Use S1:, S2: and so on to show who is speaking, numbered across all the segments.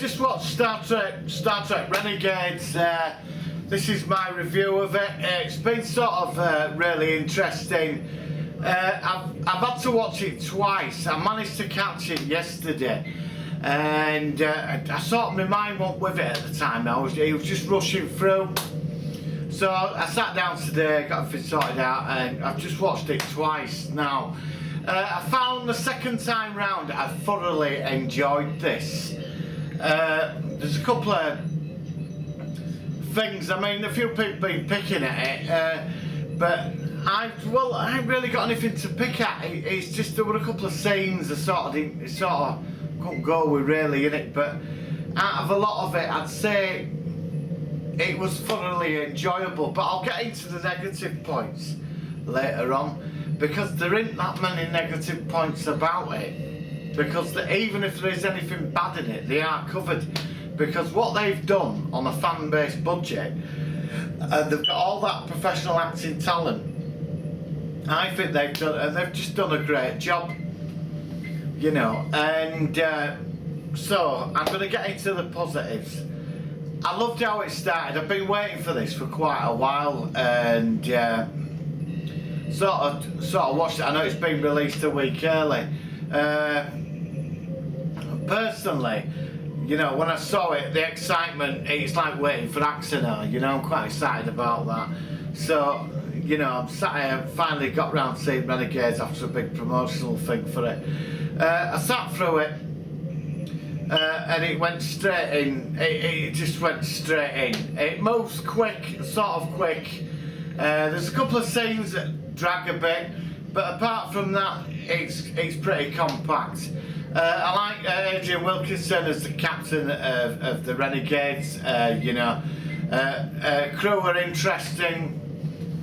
S1: just watched Star Trek Renegades. This is my review of it. It's been sort of really interesting. I've had to watch it twice. I managed to catch it yesterday, and I sort of, my mind went with it at the time. It was just rushing through. So I sat down today, got everything sorted out, and I've just watched it twice now. I found the second time round I thoroughly enjoyed this. There's a couple of things, I mean, a few people have been picking at it, but I ain't really got anything to pick at. It's just there were a couple of scenes that sort of couldn't go with really in it, but out of a lot of it I'd say it was thoroughly enjoyable. But I'll get into the negative points later on, because there ain't that many negative points about it, because even if there is anything bad in it, they are covered, because what they've done on a fan-based budget, they've got all that professional acting talent. I think they've just done a great job, you know. And so I'm going to get into the positives. I loved how it started. I've been waiting for this for quite a while, and sort of watched it. I know it's been released a week early. Personally, you know, when I saw it, the excitement, it's like waiting for Axonar, you know. I'm quite excited about that. So, you know, I'm sat here, finally got round to seeing Renegades after a big promotional thing for it. I sat through it, and it went straight in. It just went straight in. It moves quick, sort of quick. There's a couple of scenes that drag a bit, but apart from that, it's pretty compact. I like Adrian Wilkinson as the captain of the Renegades. You know, crew are interesting.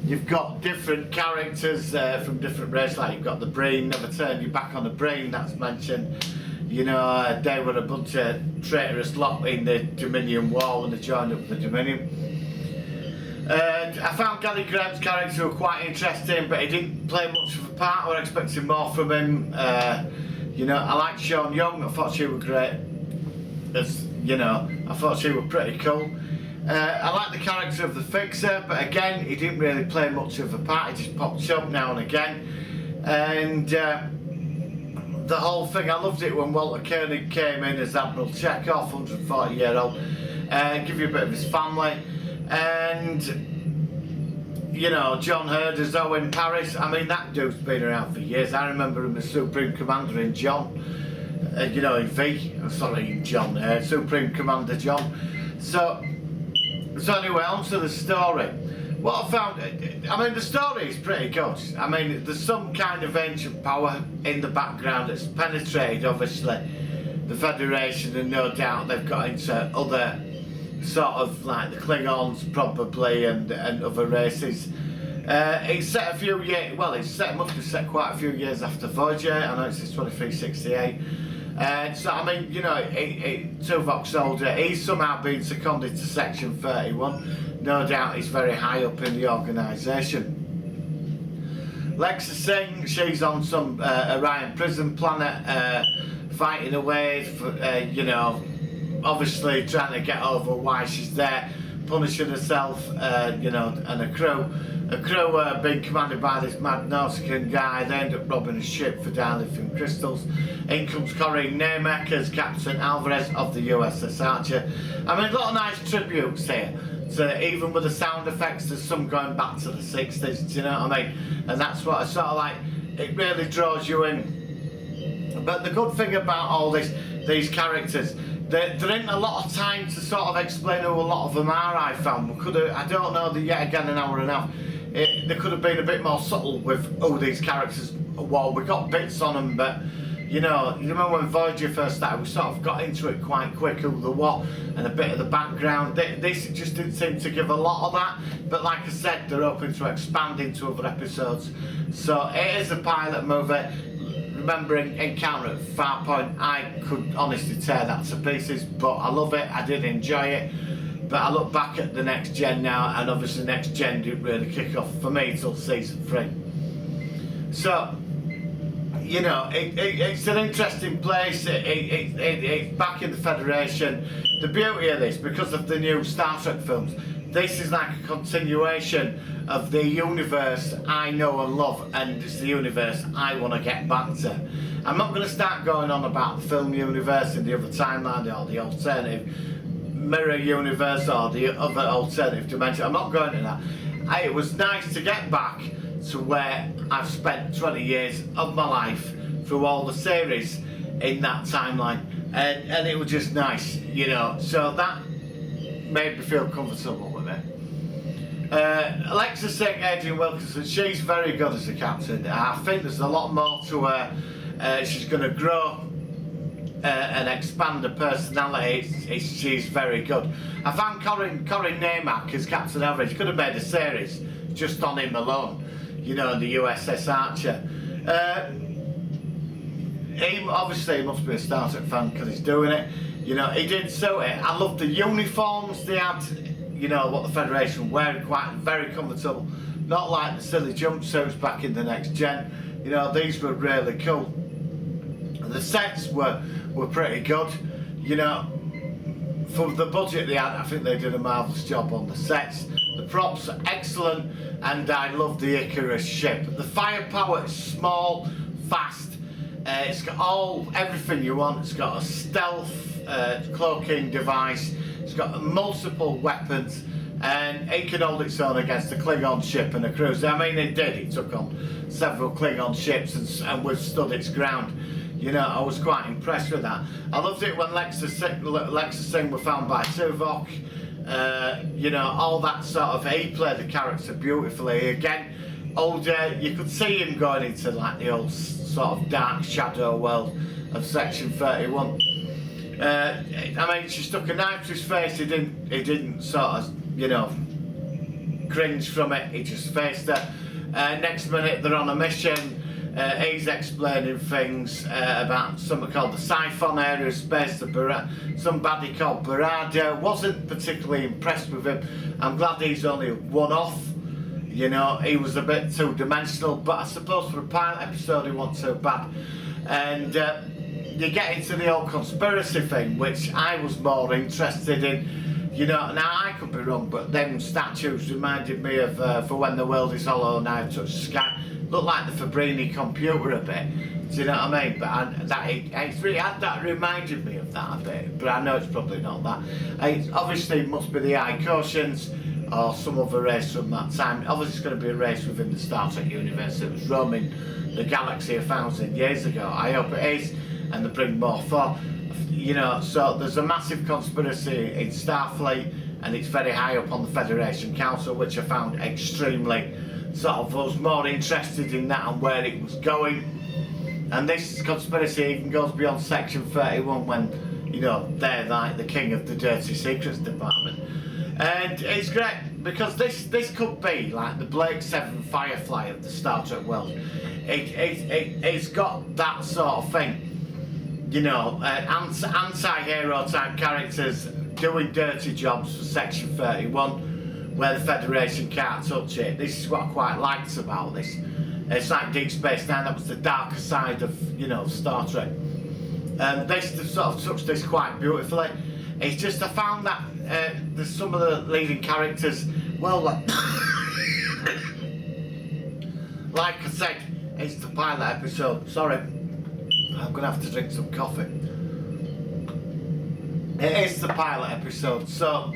S1: You've got different characters from different races. Like you've got the Breen, never turn your back on the Breen, that's mentioned. You know, they were a bunch of traitorous lot in the Dominion War when they joined up with the Dominion. I found Gary Graham's character quite interesting, but he didn't play much of a part. I was expecting more from him. You know, I liked Sean Young. I thought she was great. You know, I thought she was pretty cool. I like the character of the Fixer, but again, he didn't really play much of a part. He just popped up now and again. And the whole thing, I loved it when Walter Koenig came in as Admiral Chekhov, 140-year-old, give you a bit of his family. And, you know, John Hurd as Owen Paris. I mean, that dude's been around for years. I remember him as Supreme Commander in John. You know, in V. Sorry, in John. Supreme Commander John. So anyway, on to the story. What I found, I mean, the story is pretty good. I mean, there's some kind of ancient power in the background that's penetrated, obviously, the Federation, and no doubt they've got into other sort of like the Klingons probably and other races. It's set a few years, well, must have set quite a few years after Voyager. I know it's 2368. So I mean, you know, Tuvok soldier, he's somehow been seconded to Section 31. No doubt he's very high up in the organisation. Lexa Singh, she's on some Orion prison planet, fighting away for, you know, obviously trying to get over why she's there, punishing herself, you know, and a crew being commanded by this mad Nautican guy. They end up robbing a ship for downlifting crystals. In comes Corey Namek as Captain Alvarez of the USS Archer. I mean, a lot of nice tributes here. So even with the sound effects, there's some going back to the 60s, do you know what I mean? And that's what I sort of like, it really draws you in. But the good thing about all these characters, there ain't a lot of time to sort of explain who a lot of them are. I found I don't know, yet again an hour and a half. They could have been a bit more subtle with who these characters. Well, we got bits on them, but you know, you remember when Voyager first started, we sort of got into it quite quick, who the what, and a bit of the background. This just didn't seem to give a lot of that, but like I said, they're open to expand into other episodes. So it is a pilot movie. Remembering Encounter at Farpoint, I could honestly tear that to pieces, but I love it, I did enjoy it. But I look back at the Next Gen now, and obviously the Next Gen didn't really kick off for me till season 3. So, you know, it's an interesting place. It's back in the Federation. The beauty of this, because of the new Star Trek films, this is like a continuation of the universe I know and love, and it's the universe I want to get back to. I'm not going to start going on about the film universe and the other timeline or the alternative mirror universe or the other alternative dimension. I'm not going to that. It was nice to get back to where I've spent 20 years of my life through all the series in that timeline, and it was just nice, you know, so that made me feel comfortable with it. Alexa St. Adrian Wilkinson, she's very good as a captain. I think there's a lot more to her. She's going to grow and expand her personality. She's very good. I found Corin Naimak as Captain Average. Could have made a series just on him alone, you know, the USS Archer. He obviously must be a Star Trek fan because he's doing it. You know, he did suit it. I loved the uniforms they had, you know, what the Federation were wearing, quite very comfortable. Not like the silly jumpsuits back in the Next Gen. You know, these were really cool. The sets were pretty good. You know, for the budget they had, I think they did a marvellous job on the sets. The props are excellent, and I love the Icarus ship. The firepower is small, fast. It's got everything you want. It's got a stealth cloaking device. It's got multiple weapons, and it can hold its own against a Klingon ship and a cruiser. I mean, it did. It took on several Klingon ships and withstood its ground. You know, I was quite impressed with that. I loved it when Lexa Singh were found by Tuvok. You know, all that sort of. He played the character beautifully. Again, older. You could see him going into like the old sort of dark shadow world of Section 31. I mean, she stuck a knife to his face. He didn't sort of, you know, cringe from it. He just faced her. Next minute, they're on a mission. He's explaining things about something called the Siphon area of space. Some baddie called Barada. Wasn't particularly impressed with him. I'm glad he's only one-off. You know, he was a bit two-dimensional, but I suppose for a pilot episode he wasn't so bad. And you get into the old conspiracy thing, which I was more interested in. You know, now I could be wrong, but them statues reminded me of For When the World Is Hollow and I Touch the Sky. Looked like the Fabrini computer a bit. Do you know what I mean? But that reminded me of that a bit. But I know it's probably not that. Obviously, it must be the Icosians or some other race from that time. Obviously, it's going to be a race within the Star Trek universe. It was roaming the galaxy 1,000 years ago. I hope it is, and they bring more for. You know, so there's a massive conspiracy in Starfleet, and it's very high up on the Federation Council, which I found extremely sort of, I was more interested in that and where it was going. And this conspiracy even goes beyond Section 31 when, you know, they're like the king of the dirty secrets department. And it's great because this could be like the Blake 7 Firefly of the Star Trek world. It's got that sort of thing, you know, anti-hero type characters doing dirty jobs for Section 31 where the Federation can't touch it. This is what I quite liked about this. It's like Deep Space Nine, that was the darker side of, you know, Star Trek. And they sort of touched this quite beautifully. It's just I found that there's some of the leading characters, well, like I said, it's the pilot episode. Sorry, I'm gonna have to drink some coffee. It is the pilot episode, so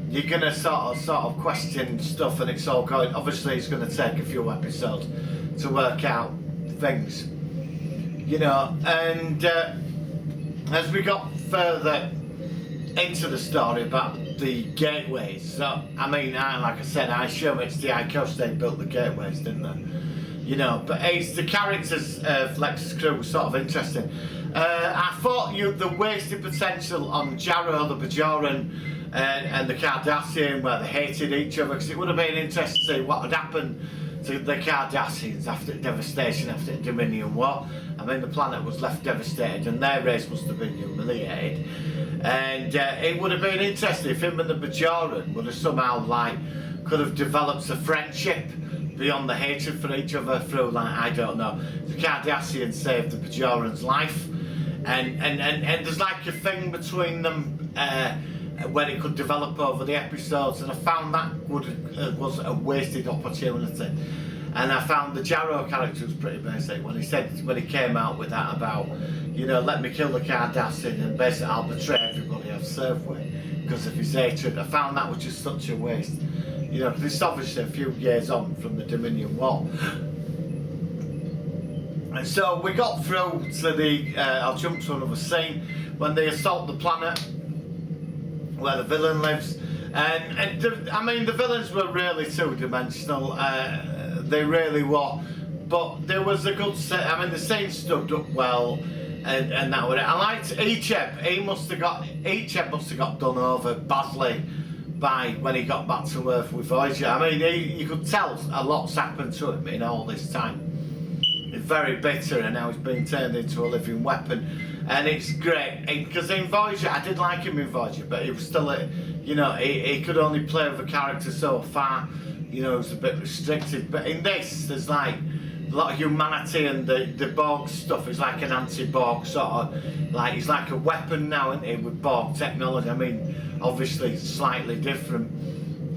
S1: you're gonna sort of question stuff, and it's all going. Obviously, it's gonna take a few episodes to work out things, you know. And as we got further into the story about the gateways, so I mean, like I said, I assume it's the Icos they built the gateways, didn't they? You know, but it's the characters of Lex's crew was sort of interesting. I thought the wasted potential on Jarrow, the Bajoran, and the Cardassian, where they hated each other, because it would have been interesting to see what had happened to the Cardassians after devastation, after the Dominion War. I mean, the planet was left devastated and their race must have been humiliated. And it would have been interesting if him and the Bajoran would have somehow, like, could have developed a friendship beyond the hatred for each other through, like, I don't know, the Cardassian saved the Bajoran's life, and there's like a thing between them where it could develop over the episodes, and I found that was a wasted opportunity. And I found the Jarrow character was pretty basic when he came out with that about, you know, let me kill the Cardassian and basically I'll betray everybody I've served with because of his hatred. I found that was just such a waste, you know, because it's obviously a few years on from the Dominion War. And so we got through to the, I'll jump to another scene, when they assault the planet where the villain lives. And I mean, the villains were really two-dimensional, they really were. But there was a good set, I mean, the scene stood up well, and that was it. I liked Icheb, must have got done over badly by when he got back to Earth with Voyager. I mean, you could tell a lot's happened to him in all this time. He's very bitter, and now he's been turned into a living weapon, and it's great because in Voyager, I did like him in Voyager, but he was still, you know, he could only play with a character so far, you know, he was a bit restricted. But in this, there's like a lot of humanity, and the Borg stuff is like an anti-Borg sort of, like he's like a weapon now, isn't he, with Borg technology. I mean, obviously slightly different,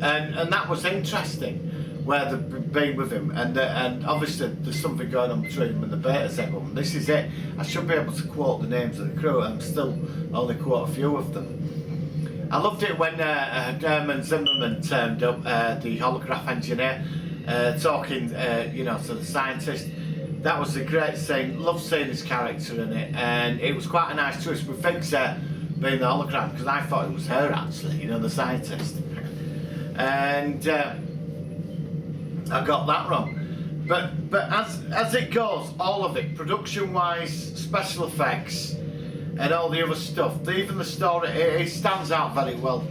S1: and that was interesting where they've been with him, and obviously there's something going on between him and the Beta segment. This is it. I should be able to quote the names of the crew, and I'm still only quote a few of them. I loved it when Herman Zimmerman turned up, the holograph engineer, talking, you know, to the scientist. That was a great scene. Loved seeing his character in it, and it was quite a nice twist with Fixer being the hologram, because I thought it was her actually, you know, the scientist. And I got that wrong. But as it goes, all of it, production-wise, special effects, and all the other stuff, even the story, it stands out very well.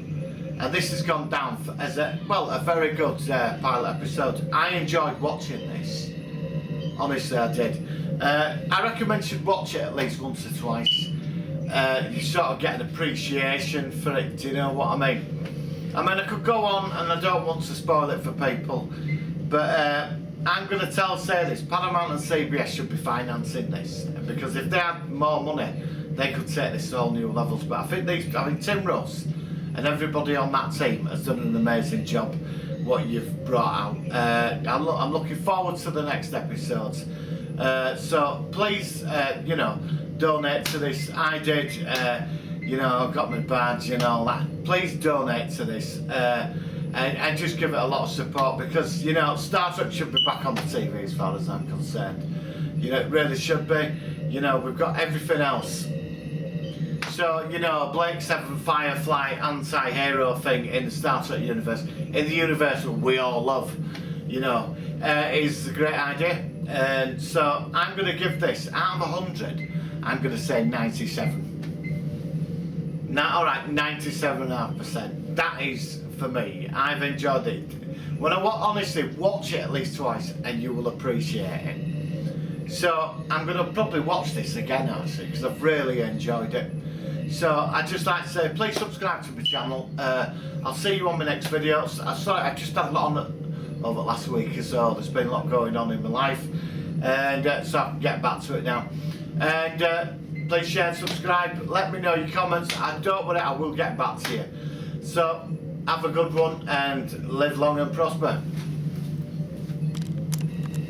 S1: And this has gone down as a very good pilot episode. I enjoyed watching this. Honestly, I did. I recommend you should watch it at least once or twice. You sort of get an appreciation for it, do you know what I mean? I mean, I could go on, and I don't want to spoil it for people, but I'm going to say this, Paramount and CBS should be financing this, because if they had more money, they could take this to all new levels. But I think Tim Russ and everybody on that team has done an amazing job, what you've brought out. I'm looking forward to the next episodes. So please, you know, donate to this. I did, you know, got my badge and all that. Please donate to this. And just give it a lot of support, because, you know, Star Trek should be back on the TV as far as I'm concerned. You know, it really should be. You know, we've got everything else. So, you know, Blake 7 Firefly anti-hero thing in the Star Trek universe, in the universe that we all love, you know, is a great idea. And so I'm going to give this, out of 100, I'm going to say 97. Now, alright, 97.5%. That is, for me, I've enjoyed it. When honestly, watch it at least twice and you will appreciate it. So I'm going to probably watch this again actually, because I've really enjoyed it. So I'd just like to say, please subscribe to my channel. I'll see you on my next video. Sorry, I just had a lot on over the last week or so. There's been a lot going on in my life, and so I can get back to it now. And please share and subscribe. Let me know your comments. Don't worry, I will get back to you. So have a good one and live long and prosper.